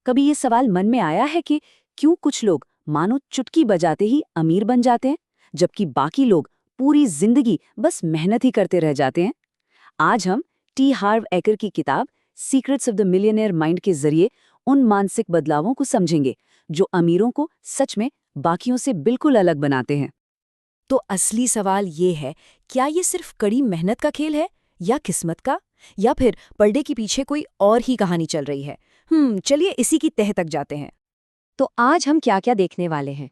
कभी ये सवाल मन में आया है कि क्यों कुछ लोग मानो चुटकी बजाते ही अमीर बन जाते हैं, जबकि बाकी लोग पूरी जिंदगी बस मेहनत ही करते रह जाते हैं? आज हम टी हार्व एकर की किताब secrets of the millionaire mind के जरिए उन मानसिक बदलावों को समझेंगे जो अमीरों को सच में बाकियों से बिल्कुल अलग बनाते हैं। तो असली सवाल ये है, क्या ये सिर्फ कड़ी मेहनत का खेल है या किस्मत का, या फिर पर्दे के पीछे कोई और ही कहानी चल रही है? चलिए इसी की तह तक जाते हैं। तो आज हम क्या क्या देखने वाले हैं?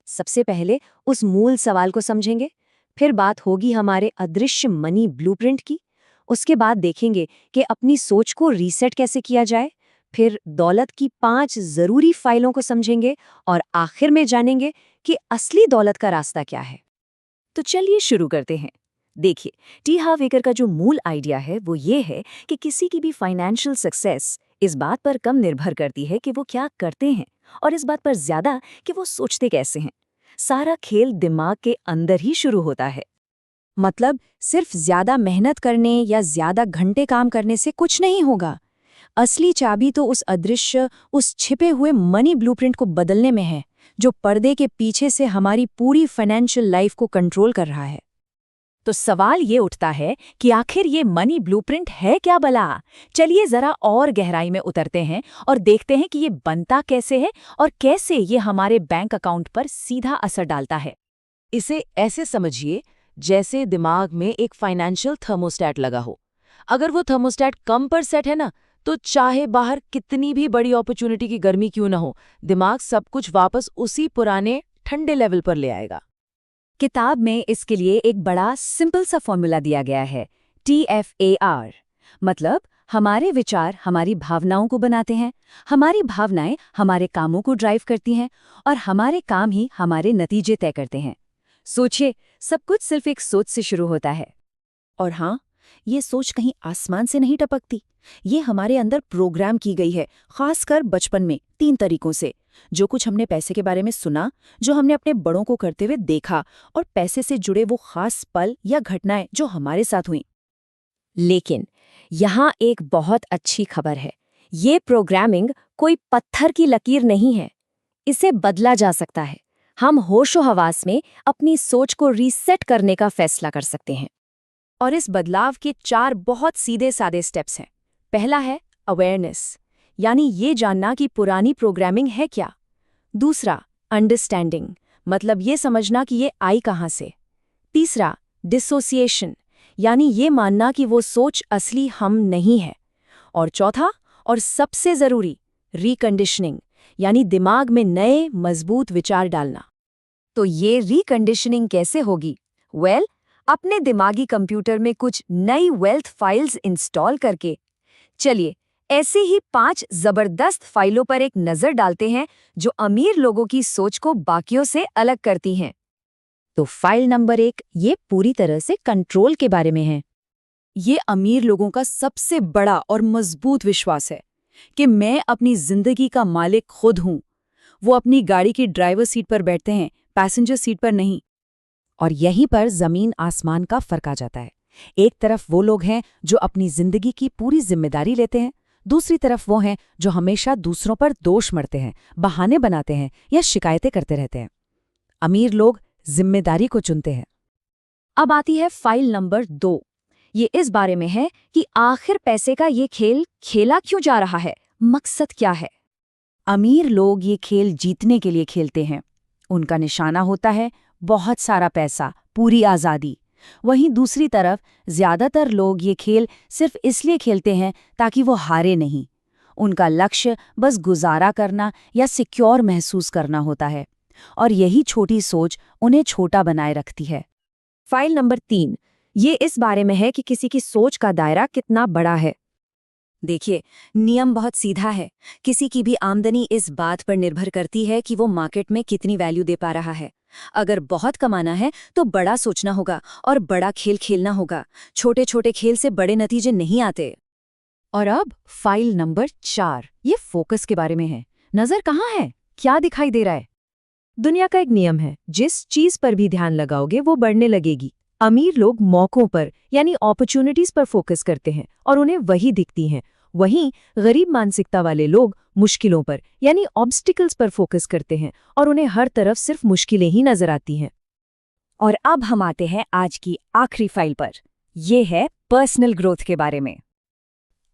सबसे पहले उस मूल सवाल को समझेंगे, फिर बात होगी हमारे अदृश्य मनी ब्लूप्रिंट की, उसके बाद देखेंगे कि अपनी सोच को रीसेट कैसे किया जाए, फिर दौलत की 5 जरूरी फाइलों को समझेंगे और आखिर में जानेंगे कि असली दौलत का रास्ता क्या है। तो चलिए शुरू करते हैं। देखिए, टी हार्व एकर का जो मूल आइडिया है वो ये है कि किसी की भी फाइनेंशियल सक्सेस इस बात पर कम निर्भर करती है कि वो क्या करते हैं, और इस बात पर ज्यादा कि वो सोचते कैसे हैं। सारा खेल दिमाग के अंदर ही शुरू होता है। मतलब सिर्फ ज्यादा मेहनत करने या ज्यादा घंटे काम करने से कुछ नहीं होगा। असली चाबी तो उस अदृश्य, उस छिपे हुए मनी ब्लूप्रिंट को बदलने में है, जो पर्दे के पीछे से हमारी पूरी फाइनेंशियल लाइफ को कंट्रोल कर रहा है। तो सवाल ये उठता है कि आखिर ये मनी ब्लूप्रिंट है क्या भला? चलिए जरा और गहराई में उतरते हैं और देखते हैं कि ये बनता कैसे है और कैसे ये हमारे बैंक अकाउंट पर सीधा असर डालता है। इसे ऐसे समझिए जैसे दिमाग में एक फाइनेंशियल थर्मोस्टेट लगा हो। अगर वो थर्मोस्टेट कम पर सेट है ना, तो चाहे बाहर कितनी भी बड़ी अपॉर्चुनिटी की गर्मी क्यों ना हो, दिमाग सब कुछ वापस उसी पुराने ठंडे लेवल पर ले आएगा। किताब में इसके लिए एक बड़ा सिंपल सा फॉर्मूला दिया गया है, TFAR। मतलब हमारे विचार हमारी भावनाओं को बनाते हैं, हमारी भावनाएं हमारे कामों को ड्राइव करती हैं और हमारे काम ही हमारे नतीजे तय करते हैं। सोचिए, सब कुछ सिर्फ एक सोच से शुरू होता है। और हाँ, ये सोच कहीं आसमान से नहीं टपकती। ये हमारे अंदर प्रोग्राम की गई है, खासकर बचपन में 3 तरीकों से। जो कुछ हमने पैसे के बारे में सुना, जो हमने अपने बड़ों को करते हुए देखा, और पैसे से जुड़े वो खास पल या घटनाएं जो हमारे साथ हुई। लेकिन यहाँ एक बहुत अच्छी खबर है, ये प्रोग्रामिंग कोई पत्थर की लकीर नहीं है। इसे बदला जा सकता है। हम होशो-हवास में अपनी सोच को रीसेट करने का फैसला कर सकते हैं। और इस बदलाव के 4 बहुत सीधे सादे स्टेप्स हैं। पहला है अवेयरनेस, यानी ये जानना कि पुरानी प्रोग्रामिंग है क्या। दूसरा, अंडरस्टैंडिंग, मतलब ये समझना कि ये आई कहाँ से। तीसरा, डिसोसिएशन, यानी ये मानना कि वो सोच असली हम नहीं है। और चौथा और सबसे ज़रूरी, रिकंडीशनिंग, यानी दिमाग में नए मजबूत विचार डालना। तो ये रिकंडीशनिंग कैसे होगी? अपने दिमागी कंप्यूटर में कुछ नई वेल्थ फाइल्स इंस्टॉल करके। चलिए ऐसे ही 5 जबरदस्त फाइलों पर एक नजर डालते हैं जो अमीर लोगों की सोच को बाकियों से अलग करती हैं। तो फाइल नंबर 1 ये पूरी तरह से कंट्रोल के बारे में है। ये अमीर लोगों का सबसे बड़ा और मजबूत विश्वास है कि मैं अपनी जिंदगी का मालिक खुद हूं। वो अपनी गाड़ी की ड्राइवर सीट पर बैठते हैं, पैसेंजर सीट पर नहीं। और यहीं पर जमीन आसमान का फर्क आ जाता है। एक तरफ वो लोग हैं जो अपनी जिंदगी की पूरी जिम्मेदारी लेते हैं, दूसरी तरफ वो हैं जो हमेशा दूसरों पर दोष मढ़ते हैं, बहाने बनाते हैं या शिकायतें करते रहते हैं। अमीर लोग जिम्मेदारी को चुनते हैं। अब आती है फाइल नंबर 2। ये इस बारे में है कि आखिर पैसे का ये खेल खेला क्यों जा रहा है, मकसद क्या है। अमीर लोग ये खेल जीतने के लिए खेलते हैं। उनका निशाना होता है बहुत सारा पैसा, पूरी आज़ादी। वहीं दूसरी तरफ ज्यादातर लोग ये खेल सिर्फ इसलिए खेलते हैं ताकि वो हारे नहीं। उनका लक्ष्य बस गुजारा करना या सिक्योर महसूस करना होता है, और यही छोटी सोच उन्हें छोटा बनाए रखती है। फाइल नंबर 3 ये इस बारे में है कि किसी की सोच का दायरा कितना बड़ा है। देखिए, नियम बहुत सीधा है। किसी की भी आमदनी इस बात पर निर्भर करती है कि वो मार्केट में कितनी वैल्यू दे पा रहा है। अगर बहुत कमाना है तो बड़ा सोचना होगा और बड़ा खेल खेलना होगा। छोटे छोटे खेल से बड़े नतीजे नहीं आते। और अब फाइल नंबर 4 ये फोकस के बारे में है। नजर कहाँ है, क्या दिखाई दे रहा है? दुनिया का एक नियम है, जिस चीज पर भी ध्यान लगाओगे वो बढ़ने लगेगी। अमीर लोग मौकों पर यानी अपॉर्चुनिटीज पर फोकस करते हैं और उन्हें वही दिखती हैं। वहीं गरीब मानसिकता वाले लोग मुश्किलों पर यानी ऑब्स्टिकल्स पर फोकस करते हैं और उन्हें हर तरफ सिर्फ मुश्किलें ही नजर आती हैं। और अब हम आते हैं आज की आखिरी फाइल पर। ये है पर्सनल ग्रोथ के बारे में।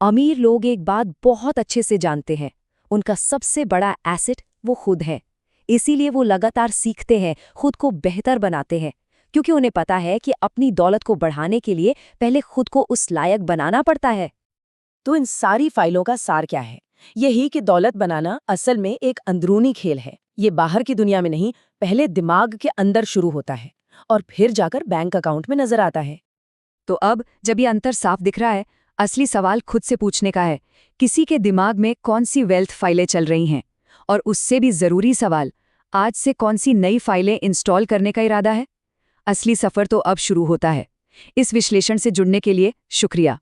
अमीर लोग एक बात बहुत अच्छे से जानते हैं, उनका सबसे बड़ा एसेट वो खुद है। इसीलिए वो लगातार सीखते हैं, खुद को बेहतर बनाते हैं, क्योंकि उन्हें पता है कि अपनी दौलत को बढ़ाने के लिए पहले खुद को उस लायक बनाना पड़ता है। तो इन सारी फाइलों का सार क्या है? यही कि दौलत बनाना असल में एक अंदरूनी खेल है। ये बाहर की दुनिया में नहीं, पहले दिमाग के अंदर शुरू होता है और फिर जाकर बैंक अकाउंट में नजर आता है। तो अब जब ये अंतर साफ दिख रहा है, असली सवाल खुद से पूछने का है, किसी के दिमाग में कौन सी वेल्थ फाइलें चल रही हैं? और उससे भी ज़रूरी सवाल, आज से कौन सी नई फाइलें इंस्टॉल करने का इरादा है? असली सफ़र तो अब शुरू होता है। इस विश्लेषण से जुड़ने के लिए शुक्रिया।